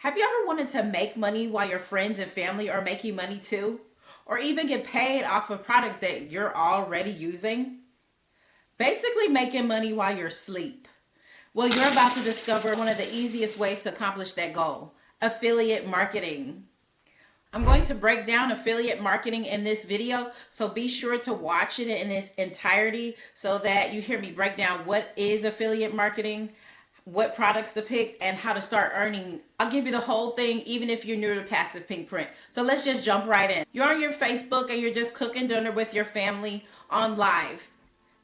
Have you ever wanted to make money while your friends and family are making money too? Or even get paid off of products that you're already using? Basically making money while you're asleep. Well, you're about to discover one of the easiest ways to accomplish that goal: affiliate marketing. I'm going to break down affiliate marketing in this video, so be sure to watch it in its entirety so that you hear me break down what is affiliate marketing, what products to pick, and how to start earning. I'll give you the whole thing, even if you're new to Passive Pinkprint. So let's just jump right in. You're on your Facebook and you're just cooking dinner with your family on live.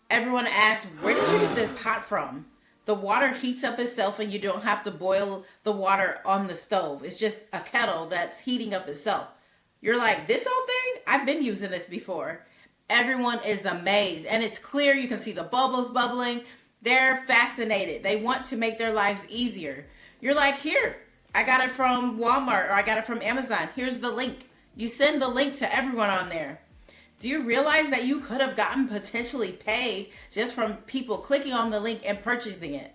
Everyone asks, where did you get this pot from? The water heats up itself and you don't have to boil the water on the stove. It's just a kettle that's heating up itself. You're like, this old thing? I've been using this before. Everyone is amazed, and it's clear. You can see the bubbles bubbling. They're fascinated. They want to make their lives easier. You're like, here, I got it from Walmart or I got it from Amazon. Here's the link. You send the link to everyone on there. Do you realize that you could have gotten potentially paid just from people clicking on the link and purchasing it?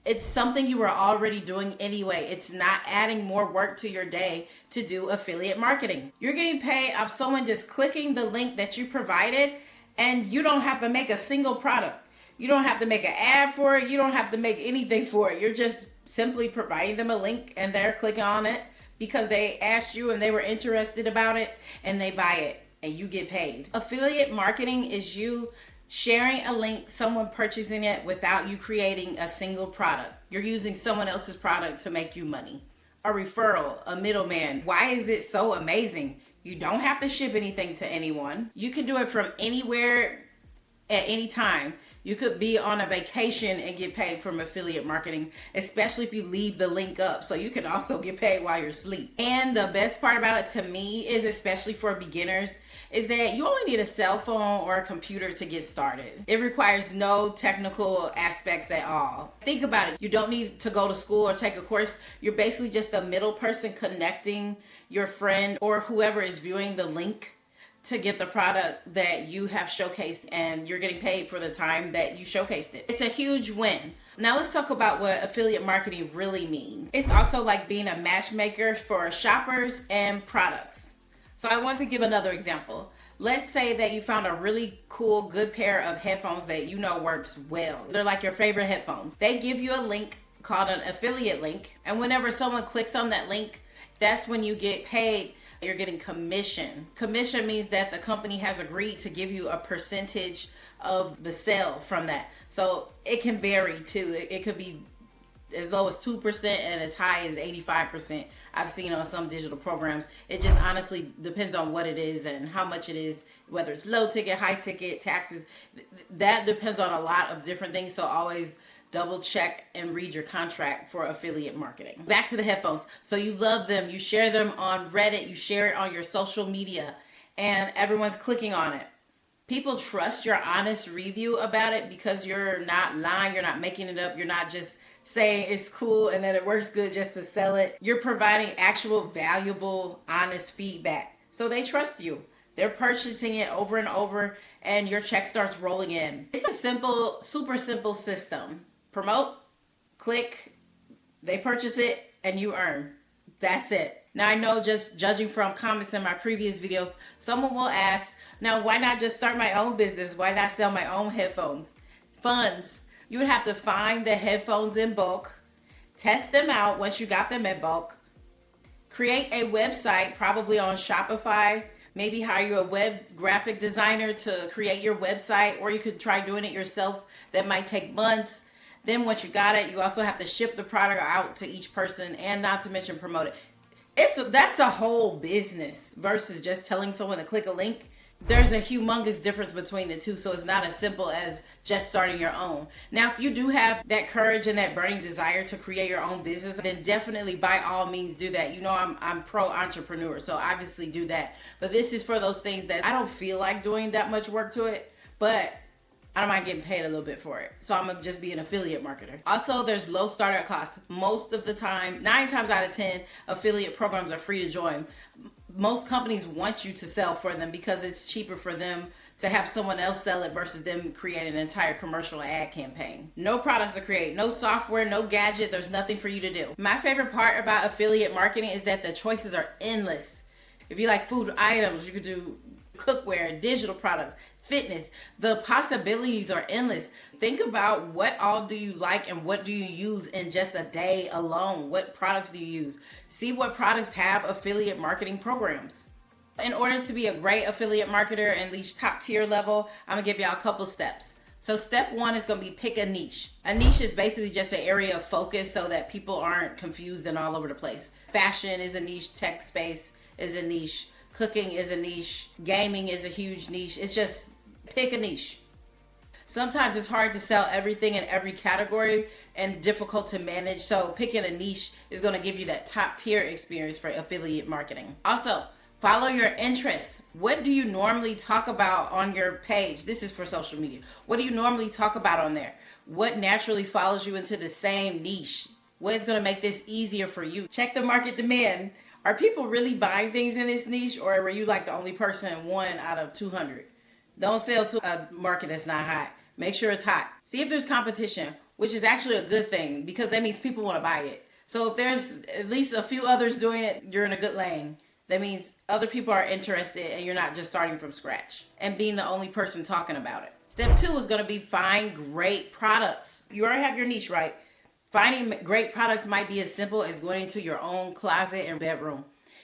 It's something you were already doing anyway. It's not adding more work to your day to do affiliate marketing. You're getting paid off someone just clicking the link that you provided, and you don't have to make a single product. You don't have to make an ad for it. You don't have to make anything for it. You're just simply providing them a link and they're clicking on it because they asked you and they were interested about it, and they buy it and you get paid. Affiliate marketing is you sharing a link, someone purchasing it without you creating a single product. You're using someone else's product to make you money. A referral, a middleman. Why is it so amazing? You don't have to ship anything to anyone. You can do it from anywhere at any time. You could be on a vacation and get paid from affiliate marketing, especially if you leave the link up. So you can also get paid while you're asleep. And the best part about it to me is, especially for beginners, is that you only need a cell phone or a computer to get started. It requires no technical aspects at all. Think about it. You don't need to go to school or take a course. You're basically just a middle person connecting your friend or whoever is viewing the link to get the product that you have showcased, and you're getting paid for the time that you showcased it. It's a huge win. Now let's talk about what affiliate marketing really means. It's also like being a matchmaker for shoppers and products. So I want to give another example. Let's say that you found a really cool, good pair of headphones that you know works well. They're like your favorite headphones. They give you a link called an affiliate link, and whenever someone clicks on that link, that's when you get paid. You're getting commission. Commission means that the company has agreed to give you a percentage of the sale from that. So it can vary too. It could be as low as 2% and as high as 85%. I've seen on some digital programs. It just honestly depends on what it is and how much it is, whether it's low ticket, high ticket, taxes. That depends on a lot of different things. So always double check and read your contract for affiliate marketing. Back to the headphones. So you love them, you share them on Reddit, you share it on your social media, and everyone's clicking on it. People trust your honest review about it because you're not lying, you're not making it up, you're not just saying it's cool and that it works good just to sell it. You're providing actual valuable, honest feedback. So they trust you. They're purchasing it over and over, and your check starts rolling in. It's a simple, super simple system. Promote, click, they purchase it, and you earn. That's it. Now I know, just judging from comments in my previous videos, someone will ask, now why not just start my own business? Why not sell my own headphones? Funds. You would have to find the headphones in bulk, test them out once you got them in bulk, create a website, probably on Shopify, maybe hire a web graphic designer to create your website, or you could try doing it yourself. That might take months. Then once you got it, you also have to ship the product out to each person, and not to mention promote it. That's a whole business versus just telling someone to click a link. There's a humongous difference between the two, so it's not as simple as just starting your own. Now, if you do have that courage and that burning desire to create your own business, then definitely by all means do that. You know, I'm pro entrepreneur, so obviously do that. But this is for those things that I don't feel like doing that much work to it, but I don't mind getting paid a little bit for it. So I'm going to just be an affiliate marketer. Also, there's low startup costs. Most of the time, 9 times out of 10, affiliate programs are free to join. Most companies want you to sell for them because it's cheaper for them to have someone else sell it versus them create an entire commercial ad campaign. No products to create, no software, no gadget. There's nothing for you to do. My favorite part about affiliate marketing is that the choices are endless. If you like food items, you could do cookware, digital products, fitness. The possibilities are endless. Think about what all do you like and what do you use in just a day alone. What products do you use? See what products have affiliate marketing programs. In order to be a great affiliate marketer and reach top tier level, I'm gonna give y'all a couple steps. So step one is gonna be pick a niche. A niche is basically just an area of focus so that people aren't confused and all over the place. Fashion is a niche, tech space is a niche, cooking is a niche, gaming is a huge niche. It's just pick a niche. Sometimes it's hard to sell everything in every category and difficult to manage. So picking a niche is gonna give you that top tier experience for affiliate marketing. Also, follow your interests. What do you normally talk about on your page? This is for social media. What do you normally talk about on there? What naturally follows you into the same niche? What is going to make this easier for you? Check the market demand. Are people really buying things in this niche, or are you like the only person, 1 out of 200? Don't sell to a market that's not hot. Make sure it's hot. See if there's competition, which is actually a good thing because that means people want to buy it. So if there's at least a few others doing it, you're in a good lane. That means other people are interested and you're not just starting from scratch and being the only person talking about it. Step 2 is going to be find great products. You already have your niche, right? Finding great products might be as simple as going into your own closet and bedroom.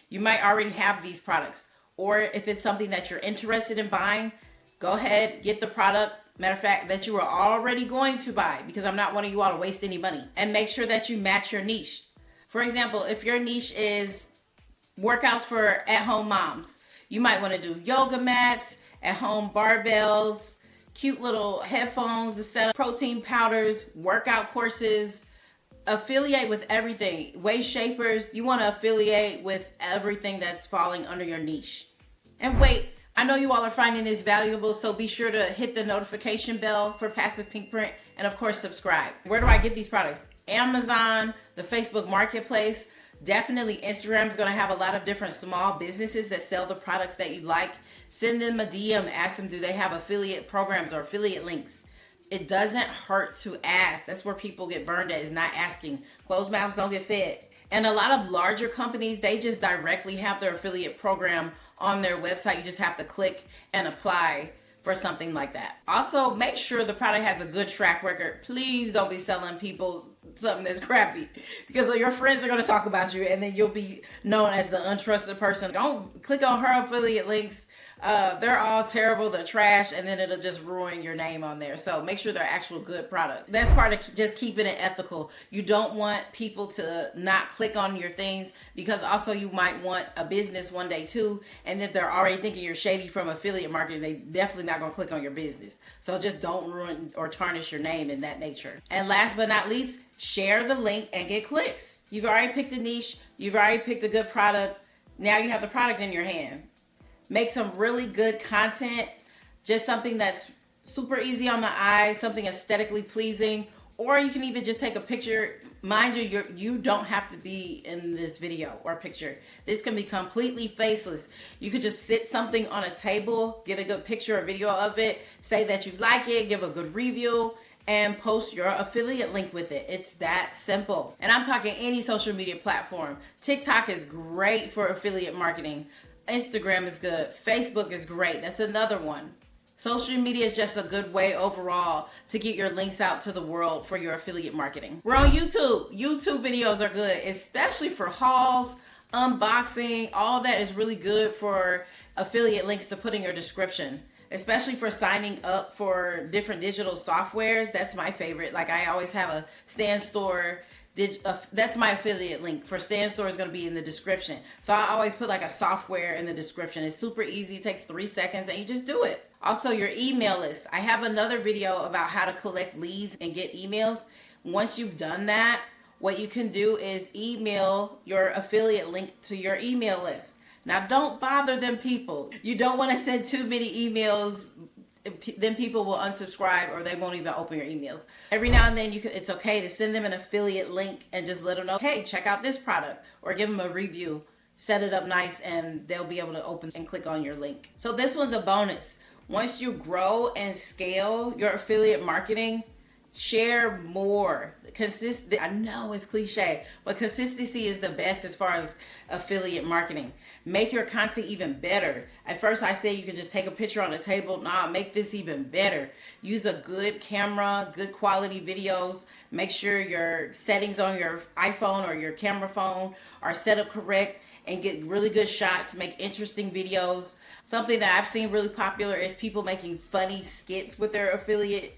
You might already have these products. Or if it's something that you're interested in buying, go ahead, get the product. Matter of fact, that you were already going to buy, because I'm not wanting you all to waste any money. And make sure that you match your niche. For example, if your niche is workouts for at-home moms, you might want to do yoga mats, at-home barbells, cute little headphones to set up, protein powders, workout courses. Affiliate with everything. Waist shapers, you want to affiliate with everything that's falling under your niche. And wait, I know you all are finding this valuable, so be sure to hit the notification bell for Passive Pinkprint, and of course subscribe. Where do I get these products? Amazon, the Facebook Marketplace. Definitely Instagram is going to have a lot of different small businesses that sell the products that you like. Send them a DM, ask them, do they have affiliate programs or affiliate links? It doesn't hurt to ask. That's where people get burned at, is not asking. Closed mouths don't get fed. And a lot of larger companies, they just directly have their affiliate program on their website. You just have to click and apply for something like that. Also, make sure the product has a good track record. Please don't be selling people something that's crappy, because your friends are going to talk about you and then you'll be known as the untrusted person. Don't click on her affiliate links. They're all terrible, they're trash, and then it'll just ruin your name on there. So make sure they're actual good products. That's part of just keeping it ethical. You don't want people to not click on your things, because also you might want a business one day too, and if they're already thinking you're shady from affiliate marketing, they definitely not going to click on your business. So just don't ruin or tarnish your name in that nature. And last but not least, share the link and get clicks. You've already picked a niche, you've already picked a good product. Now you have the product in your hand. Make some really good content, just something that's super easy on the eye, something aesthetically pleasing, or you can even just take a picture. Mind you, you don't have to be in this video or picture. This can be completely faceless. You could just sit something on a table, get a good picture or video of it, say that you like it, give a good review, and post your affiliate link with it. It's that simple. And I'm talking any social media platform. TikTok is great for affiliate marketing. Instagram is good. Facebook is great. That's another one. Social media is just a good way overall to get your links out to the world for your affiliate marketing. We're on YouTube. YouTube videos are good, especially for hauls, unboxing. All that is really good for affiliate links to put in your description, especially for signing up for different digital softwares. That's my favorite. Like, I always have a Stand Store. That's my affiliate link for Stand Store, is going to be in the description. So I always put like a software in the description. It's super easy. It takes 3 seconds and you just do it. Also, your email list. I have another video about how to collect leads and get emails. Once you've done that, what you can do is email your affiliate link to your email list. Now, don't bother them people. You don't want to send too many emails. Then people will unsubscribe or they won't even open your emails. Every now and then it's okay to send them an affiliate link and just let them know, hey, check out this product, or give them a review. Set it up nice and they'll be able to open and click on your link. So this one's a bonus. Once you grow and scale your affiliate marketing, share more. Consistent. I know it's cliche, but consistency is the best as far as affiliate marketing. Make your content even better. At first I said you could just take a picture on the table. Nah, make this even better. Use a good camera, good quality videos. Make sure your settings on your iPhone or your camera phone are set up correct, and get really good shots. Make interesting videos. Something that I've seen really popular is people making funny skits with their affiliate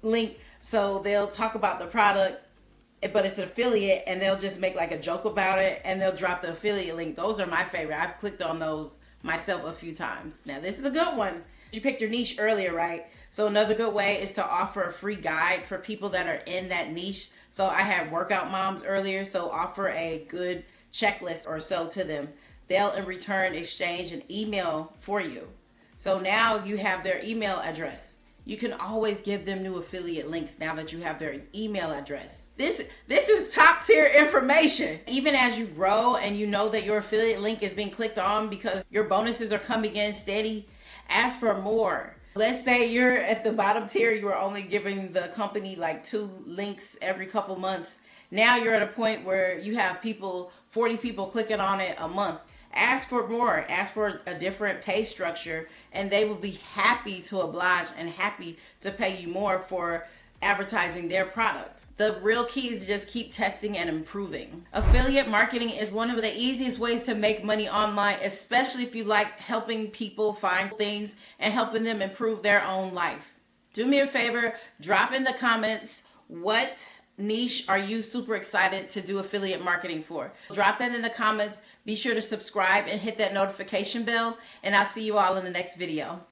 link. So they'll talk about the product, but it's an affiliate, and they'll just make like a joke about it, and they'll drop the affiliate link. Those are my favorite. I've clicked on those myself a few times. Now this is a good one. You picked your niche earlier, right? So another good way is to offer a free guide for people that are in that niche. So I had workout moms earlier, so offer a good checklist or so to them. They'll in return exchange an email for you. So now you have their email address. You can always give them new affiliate links now that you have their email address. This is top tier information. Even as you grow and you know that your affiliate link is being clicked on because your bonuses are coming in steady, ask for more. Let's say you're at the bottom tier, you are only giving the company like 2 links every couple months. Now you're at a point where you have 40 people clicking on it a month. Ask for more. Ask for a different pay structure, and they will be happy to oblige and happy to pay you more for advertising their product. The real key is to just keep testing and improving. Affiliate marketing is one of the easiest ways to make money online, especially if you like helping people find things and helping them improve their own life. Do me a favor, drop in the comments what niche are you super excited to do affiliate marketing for. Drop that in the comments. Be sure to subscribe and hit that notification bell, and I'll see you all in the next video.